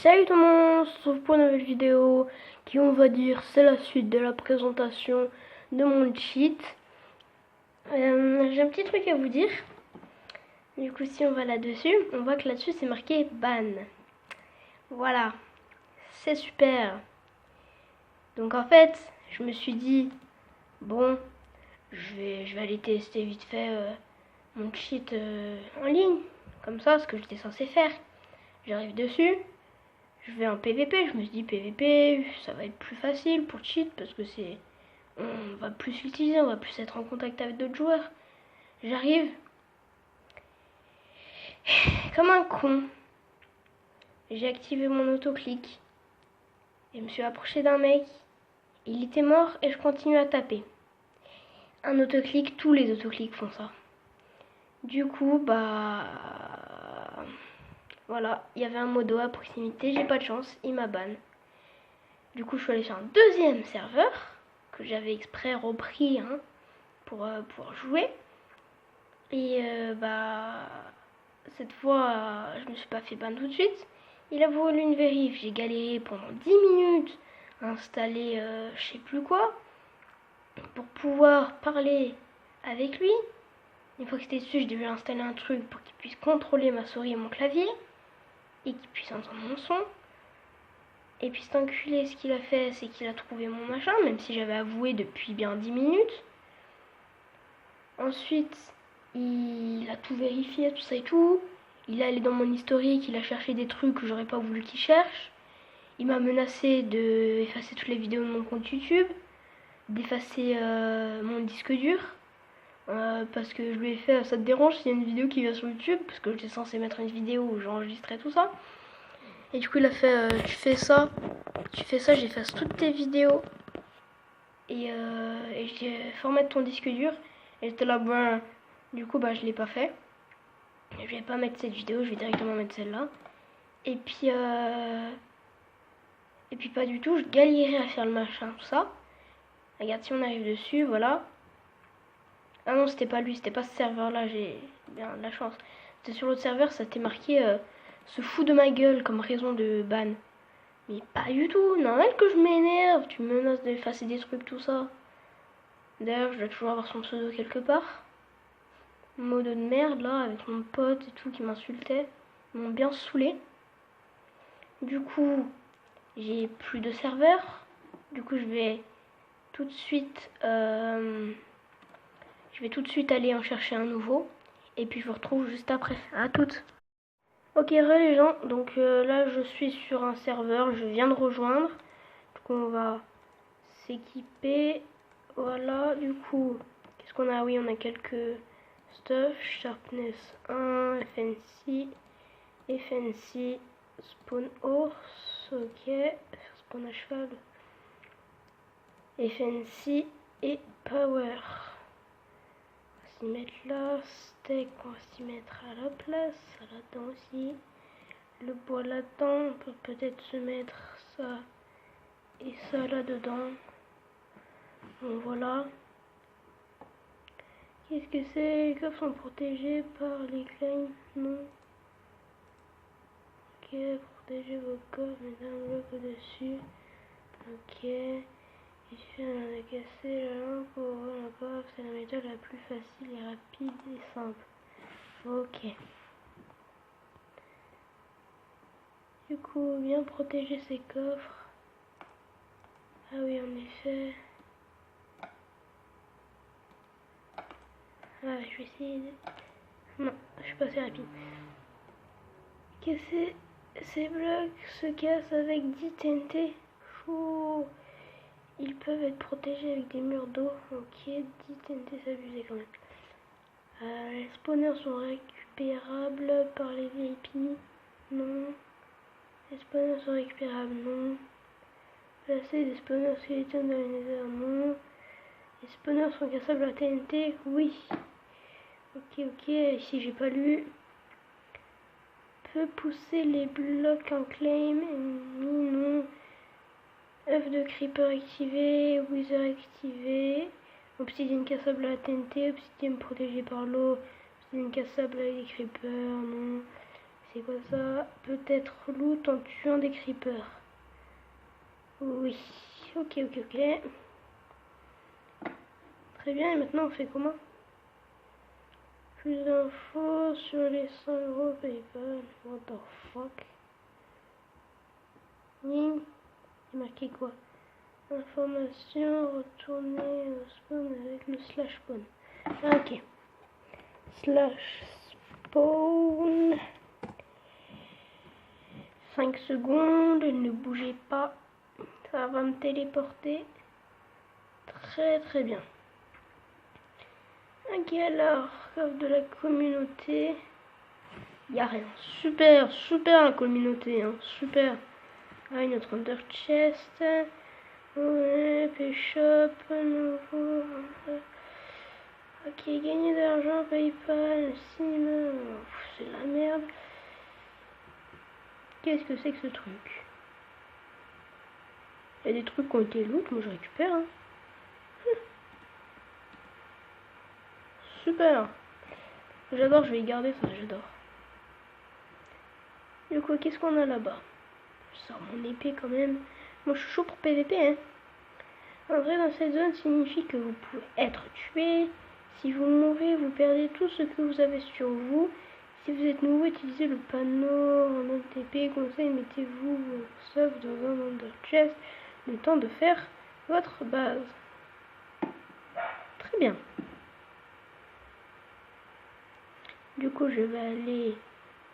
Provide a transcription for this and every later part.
Salut tout le monde, on se retrouve pour une nouvelle vidéo qui, on va dire, c'est la suite de la présentation de mon cheat. J'ai un petit truc à vous dire. Du coup, si on va là-dessus, on voit que là-dessus c'est marqué ban. Voilà, c'est super. Donc en fait, je me suis dit, bon, je vais aller tester vite fait mon cheat en ligne. Comme ça, ce que j'étais censé faire. J'arrive dessus. Je vais en PVP, je me suis dit PVP, ça va être plus facile pour cheat parce que on va plus l'utiliser, on va plus être en contact avec d'autres joueurs. J'arrive comme un con. J'ai activé mon autoclic et je me suis approché d'un mec. Il était mort et je continue à taper. Un autoclic, tous les autoclics font ça. Du coup, voilà, il y avait un modo à proximité, j'ai pas de chance, il m'a ban. Du coup, je suis allée sur un deuxième serveur que j'avais exprès repris pour pouvoir jouer. Et cette fois, je me suis pas fait ban tout de suite. Il a voulu une vérif. J'ai galéré pendant 10 minutes à installer je sais plus quoi pour pouvoir parler avec lui. Une fois que c'était dessus, je devais installer un truc pour qu'il puisse contrôler ma souris et mon clavier et qu'il puisse entendre mon son. Et puis cet enculé, ce qu'il a fait, c'est qu'il a trouvé mon machin, même si j'avais avoué depuis bien 10 minutes. Ensuite, il a tout vérifié, tout ça et tout. Il est allé dans mon historique, il a cherché des trucs que j'aurais pas voulu qu'il cherche. Il m'a menacé d'effacer toutes les vidéos de mon compte YouTube, d'effacer mon disque dur. Parce que je lui ai fait, ça te dérange s'il y a une vidéo qui vient sur YouTube? Parce que j'étais censé mettre une vidéo où j'enregistrais tout ça. Et du coup, il a fait, tu fais ça, j'efface toutes tes vidéos. Et j'ai formaté ton disque dur. Et j'étais là, du coup, je l'ai pas fait. Je vais pas mettre cette vidéo, je vais directement mettre celle-là. Et puis pas du tout, je galérais à faire le machin, tout ça. Regarde, si on arrive dessus, voilà. Ah non, c'était pas lui, c'était pas ce serveur-là, j'ai bien de la chance. C'était sur l'autre serveur, ça t'est marqué se fout de ma gueule comme raison de ban. Mais pas du tout, normal que je m'énerve, tu me menaces d'effacer des trucs, tout ça. D'ailleurs, je dois toujours avoir son pseudo quelque part. Modo de merde là, avec mon pote et tout qui m'insultait. Ils m'ont bien saoulé. Du coup, j'ai plus de serveur. Du coup, je vais tout de suite aller en chercher un nouveau. Et puis je vous retrouve juste après. À toutes. Ok, les gens. Donc là, je suis sur un serveur. Je viens de rejoindre. Du coup, on va s'équiper. Voilà. Du coup, qu'est-ce qu'on a? Oui, on a quelques stuff. Sharpness 1, FNC, spawn horse. Ok. Spawn à cheval. FNC et power. On va s'y mettre là. Steak, on va s'y mettre à la place. Là-dedans aussi. Le bois là-dedans. On peut peut-être se mettre ça et ça là-dedans. Bon, voilà. Qu'est-ce que c'est? Les coffres sont protégés par les claims. Non. Ok, protégez vos coffres, mettez un bloc au-dessus. Ok. Il suffit de casser la lampe pour ouvrir la coffre. C'est la méthode la plus facile et rapide et simple. Ok. Du coup, bien protéger ces coffres. Ah oui, en effet. Ah, je vais essayer de... Non, je suis pas assez rapide. Casser ces blocs se cassent avec 10 TNT. Chou. Ils peuvent être protégés avec des murs d'eau. Ok, 10 TNT, c'est abusé quand même. Les spawners sont récupérables par les VIP. Non. Les spawners sont récupérables. Non. Placer des spawners skeletons dans les nether. Non. Les spawners sont cassables à TNT. Oui. Ok. Ici, j'ai pas lu. Peut pousser les blocs en claim. Non. œuf de creeper activé, wither activé, obsidienne cassable à la TNT, obsidienne protégée par l'eau, obsidienne cassable avec les creepers, non, C'est quoi ça? Peut-être loot en tuant des creepers. Oui. Ok. Très bien, et maintenant on fait comment? Plus d'infos sur les 100 euros PayPal. What the fuck? Il est marqué quoi? Information, retourner au spawn avec le slash spawn. Ok. Slash spawn. 5 secondes, ne bougez pas. Ça va me téléporter. Très bien. Ok, alors, code de la communauté. Y a rien. Super la communauté, hein. Super. Ah, une autre Under Chest. Ouais, Payshop, nouveau. Ok, gagner de l'argent, PayPal, cinéma. C'est la merde. Qu'est-ce que c'est que ce truc? Il y a des trucs qui ont été loot, moi je récupère. Hein. Super. J'adore, je vais y garder ça, j'adore. Du coup, qu'est-ce qu'on a là-bas? Je sors mon épée quand même. Moi je suis chaud pour PVP, hein. Entrer dans cette zone signifie que vous pouvez être tué. Si vous mourrez, vous perdez tout ce que vous avez sur vous. Si vous êtes nouveau, utilisez le panneau en OTP. Conseil, mettez-vous sauf dans un under chest le temps de faire votre base. Très bien. Du coup, je vais aller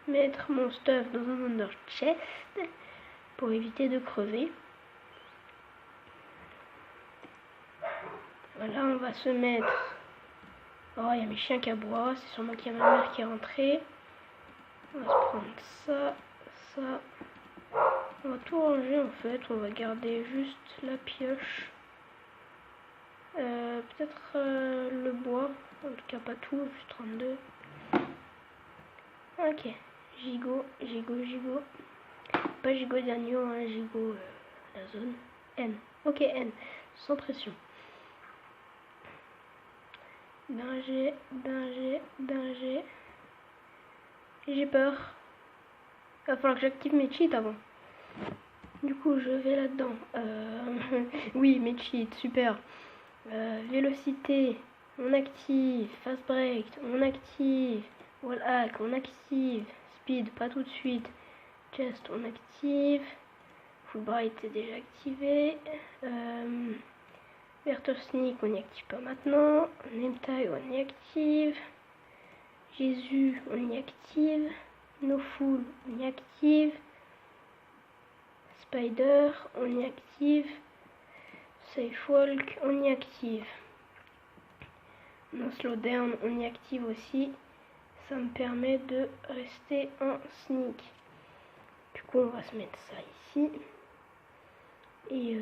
mettre mon stuff dans un under chest pour éviter de crever. Voilà, on va se mettre... Oh, il y a mes chiens qui aboient, c'est sûrement qu'il y a ma mère qui est rentrée. On va se prendre ça, ça. On va tout ranger en fait, on va garder juste la pioche. Peut-être le bois, en tout cas pas tout, juste 32. Ok, gigot. Pas gigot d'agneau, hein, gigot la zone. N. Ok, N, sans pression. Danger. J'ai peur. Il va falloir que j'active mes cheats avant. Du coup, je vais là-dedans. Oui, mes cheats, super. Vélocité, on active. Fast break, on active. Wall hack, on active. Speed, pas tout de suite. Chest, on active. Full bright, c'est déjà activé. Verter sneak, on n'y active pas maintenant. Name tag, on y active. Jésus, on y active. No full, on y active. Spider, on y active. Safe walk, on y active. No slowdown, on y active aussi. Ça me permet de rester en sneak. Du coup, on va se mettre ça ici. Et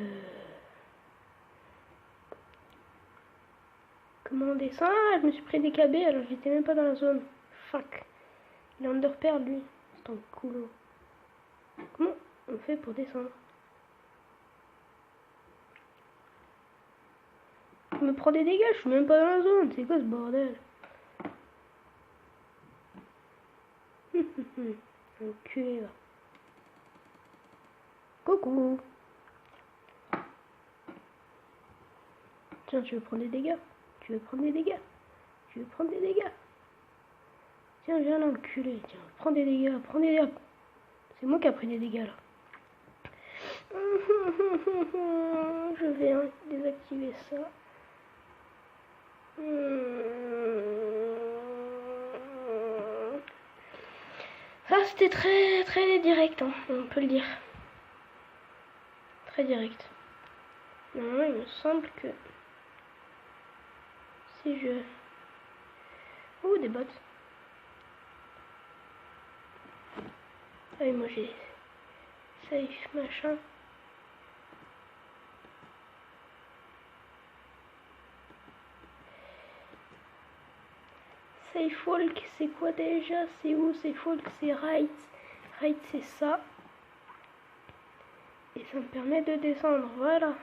comment on descend? Ah, je me suis pris des KB alors j'étais même pas dans la zone. Fuck. Il est underpair lui. C'est un coulo. Comment on fait pour descendre? Je me prends des dégâts, je suis même pas dans la zone. C'est quoi ce bordel? Enculé va. Coucou. Tiens, tu veux prendre des dégâts? Tu veux prendre des dégâts? Tu veux prendre des dégâts? Tiens, viens l'enculé. Tiens, prends des dégâts, prends des dégâts. C'est moi qui ai pris des dégâts là. Je vais désactiver ça. Ça c'était très direct, hein, on peut le dire. Très direct. Normalement il me semble que si je... Oh des bots. Ah oui moi j'ai safe machin. Safe walk, c'est quoi déjà? C'est où? Safe walk, c'est right. Right, c'est ça. Et ça me permet de descendre, voilà.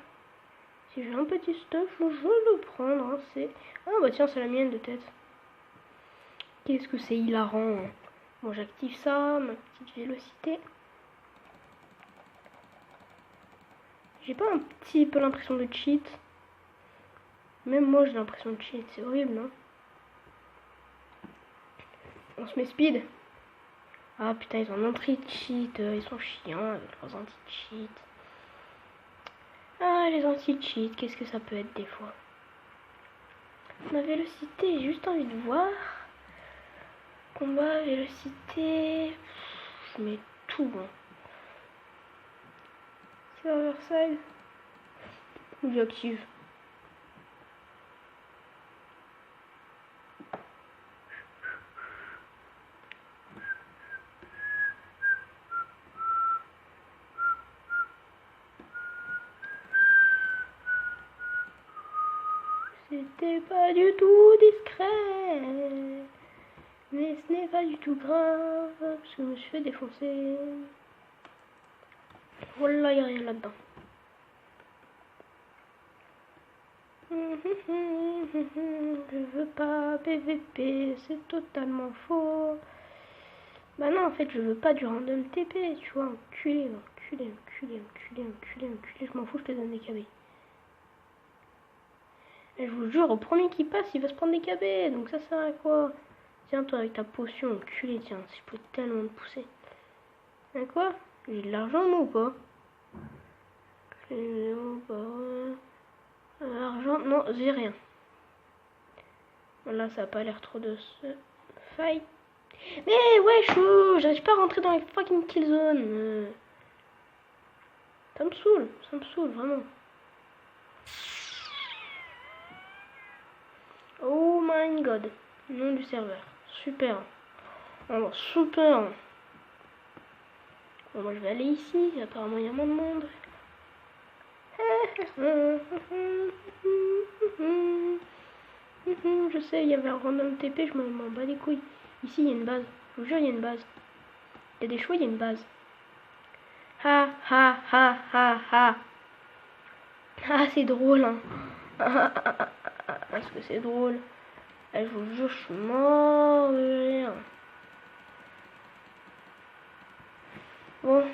Si j'ai un petit stuff, je vais le prendre. Hein, c'est... Ah bah tiens, c'est la mienne de tête. Qu'est-ce que c'est hilarant. Hein. Bon, j'active ça, ma petite vélocité. J'ai pas un petit peu l'impression de cheat. Même moi j'ai l'impression de cheat, c'est horrible, non? On se met speed. Ah putain, ils ont un anti-cheat, ils sont chiants avec leurs anti-cheat. Ah, les anti-cheat, qu'est-ce que ça peut être des fois? Ma vélocité, j'ai juste envie de voir. Combat, vélocité. Je mets tout bon. Server-side. J'active. C'était pas du tout discret. Mais ce n'est pas du tout grave. Parce que je me suis fait défoncer. Voilà, il n'y a rien là-dedans. Je veux pas PVP, c'est totalement faux. Bah non, en fait, je veux pas du random TP, tu vois, enculé, enculé, enculé, enculé, enculé, enculé, je m'en fous, je te donne des KB. Et je vous jure, au premier qui passe, il va se prendre des KB, donc ça sert à quoi? Tiens, toi, avec ta potion, enculé, tiens, si je peux tellement te pousser. Hein, quoi? J'ai de l'argent, moi, ou pas? Argent, non, j'ai rien. Là, ça a pas l'air trop de se fight. Mais ouais, j'arrive pas à rentrer dans les fucking kill zone. Ça me saoule, vraiment. Oh my god. Nom du serveur. Super. Alors, super. Bon, moi je vais aller ici. Apparemment, il y a moins de monde. Je sais, il y avait un random TP, je m'en bats les couilles. Ici, il y a une base. Je vous jure, il y a une base. Il y a des choix, il y a une base. Ha ha ha ha ha. Ah, c'est drôle, hein. Parce que c'est drôle. Je vous jure, je suis mort de rire. Bon,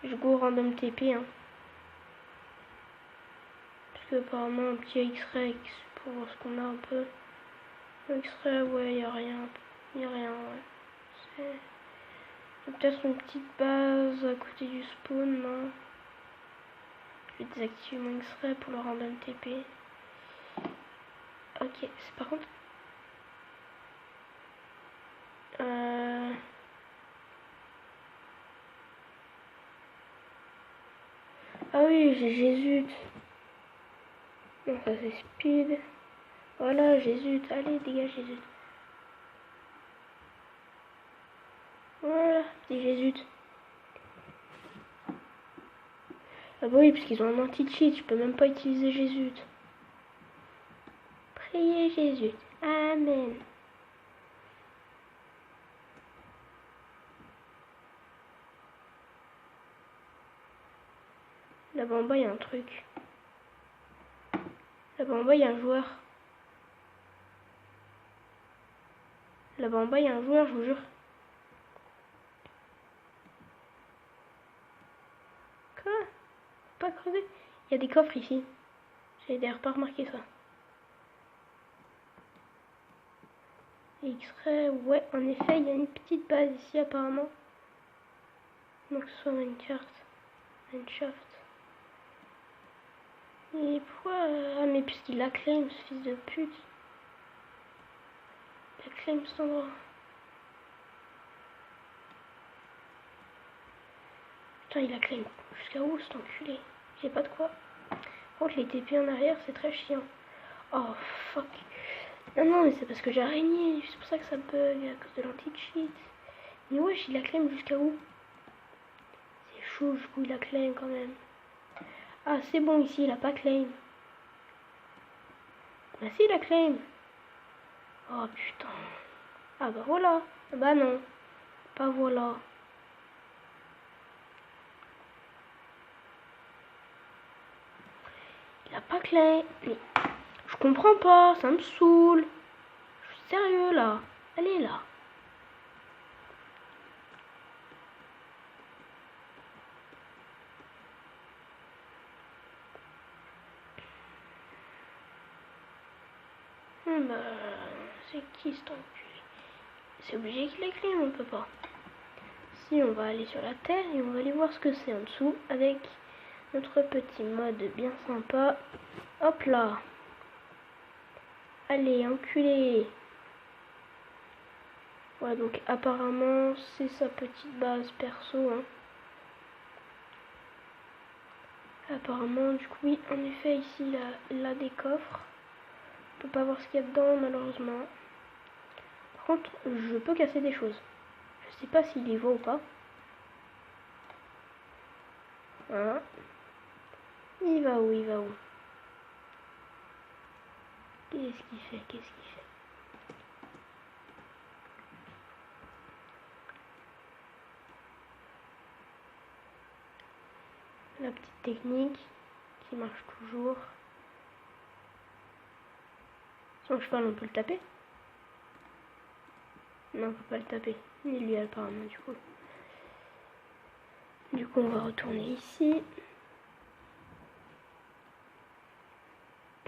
je go random TP, hein. Parce que apparemment, un petit X-ray pour voir ce qu'on a un peu. X-ray, ouais, y a rien. Y a rien, ouais. C'est peut-être une petite base à côté du spawn, non? Je vais désactiver mon X-ray pour le random TP. Ok, c'est par contre. Ah oui, j'ai Jésus. Non, ça c'est speed. Voilà, Jésus. Allez, dégage Jésus. Voilà, petit Jésus. Ah bah oui, parce qu'ils ont un anti-cheat, je peux même pas utiliser Jésus. Priez Jésus. Amen. Là-bas en bas, il y a un truc. Là-bas en bas, il y a un joueur. Là-bas en bas, il y a un joueur, je vous jure. Quoi? Pas creuser? Il y a des coffres ici. J'avais d'ailleurs pas remarqué ça. X-ray, ouais, en effet, il y a une petite base ici apparemment. Donc ce soit Minecraft. Et pourquoi... Ah mais puisqu'il la claim, ce fils de pute. Il a claim cet endroit. Putain, il a claim. Jusqu'à où cet enculé? J'ai pas de quoi. Par contre, les TP en arrière, c'est très chiant. Oh fuck. Non, mais c'est parce que j'ai araignée. C'est pour ça que ça bug à cause de l'anti-cheat. Mais wesh, il a claim jusqu'à où? C'est chaud, du coup, il a claim quand même. Ah, c'est bon, ici, il a pas claim. Bah si, il a claim. Oh putain. Ah bah voilà. Bah non. Pas voilà. Il a pas claim. Mais je comprends pas, ça me saoule. Je suis sérieux là. Allez là. Bah, c'est qui cet enculé? C'est obligé qu'il ait clé, on peut pas. Si, on va aller sur la terre et on va aller voir ce que c'est en dessous avec notre petit mode bien sympa. Hop là. Allez, enculé. Ouais, donc apparemment, c'est sa petite base perso. Hein. Apparemment, du coup, oui, en effet, ici, il a des coffres. On peut pas voir ce qu'il y a dedans, malheureusement. Par contre, je peux casser des choses. Je sais pas s'il y voit ou pas. Voilà. Il va où? Il va où? Qu'est-ce qu'il fait? Qu'est-ce qu'il fait? La petite technique qui marche toujours. Son cheval, on peut le taper? Non, on peut pas le taper. Ni lui apparemment, du coup. Du coup, on va retourner ici.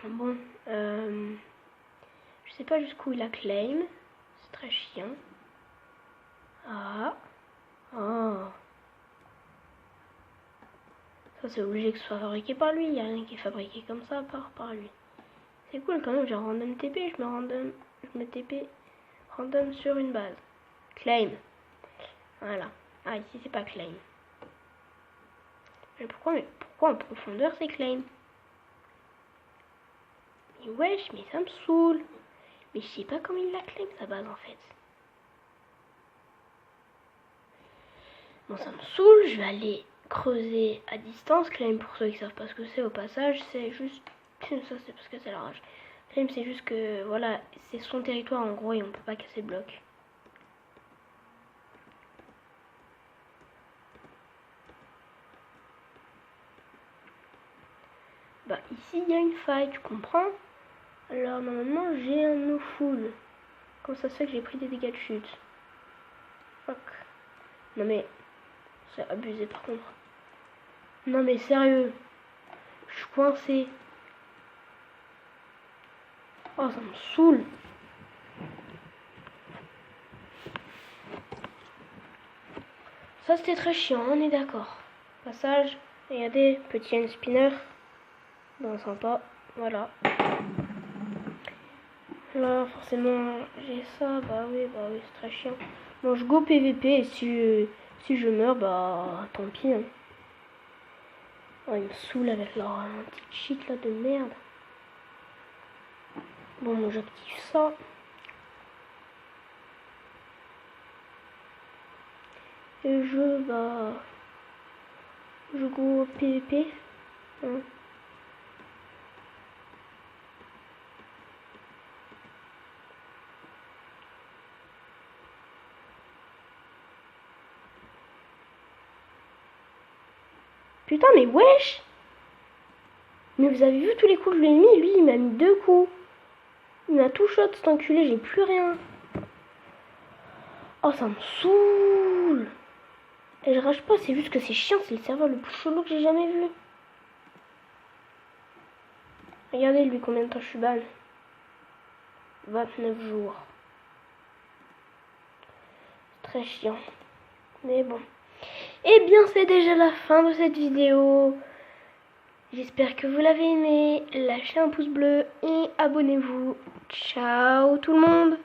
Bon, je sais pas jusqu'où il a claim. C'est très chiant. Ah. Oh. Ça, c'est obligé que ce soit fabriqué par lui. Il n'y a rien qui est fabriqué comme ça par lui. C'est cool quand même. J'ai random TP. Je me TP random sur une base. Claim. Voilà. Ah, ici, c'est pas claim. Mais pourquoi en profondeur, c'est claim? Mais wesh, mais ça me saoule. Mais je sais pas comment il la claim, sa base, en fait. Bon, ça me saoule. Je vais aller creuser à distance. Claim, pour ceux qui savent pas ce que c'est, au passage, c'est juste... Ça, c'est parce que c'est la rage. Claim, c'est juste que, voilà, c'est son territoire, en gros, et on peut pas casser le bloc. Bah, ici, il y a une faille, tu comprends? Alors, normalement, j'ai un no full. Comment ça se fait que j'ai pris des dégâts de chute? Fuck. Non mais, c'est abusé par contre. Non mais sérieux, je suis coincé. Oh, ça me saoule. Ça c'était très chiant, on est d'accord. Passage, regardez, petit hand spinner. Bon, sympa, voilà. Là, forcément, j'ai ça, bah oui, c'est très chiant. Bon, je go PVP et si je meurs, bah tant pis. Hein. Oh, ils me saoulent avec leur petite cheat là de merde. Bon, moi j'active ça. Et je go PVP. Hein. Putain, mais wesh! Mais vous avez vu tous les coups que je lui ai mis? Lui, il m'a mis 2 coups. Il m'a tout shot, cet enculé, j'ai plus rien. Oh, ça me saoule! Et je rage pas, c'est juste que c'est chiant, c'est le serveur le plus chelou que j'ai jamais vu. Regardez, lui, combien de temps je suis ban? 29 jours. C'est très chiant. Mais bon. Eh bien, c'est déjà la fin de cette vidéo. J'espère que vous l'avez aimé. Lâchez un pouce bleu et abonnez-vous. Ciao tout le monde!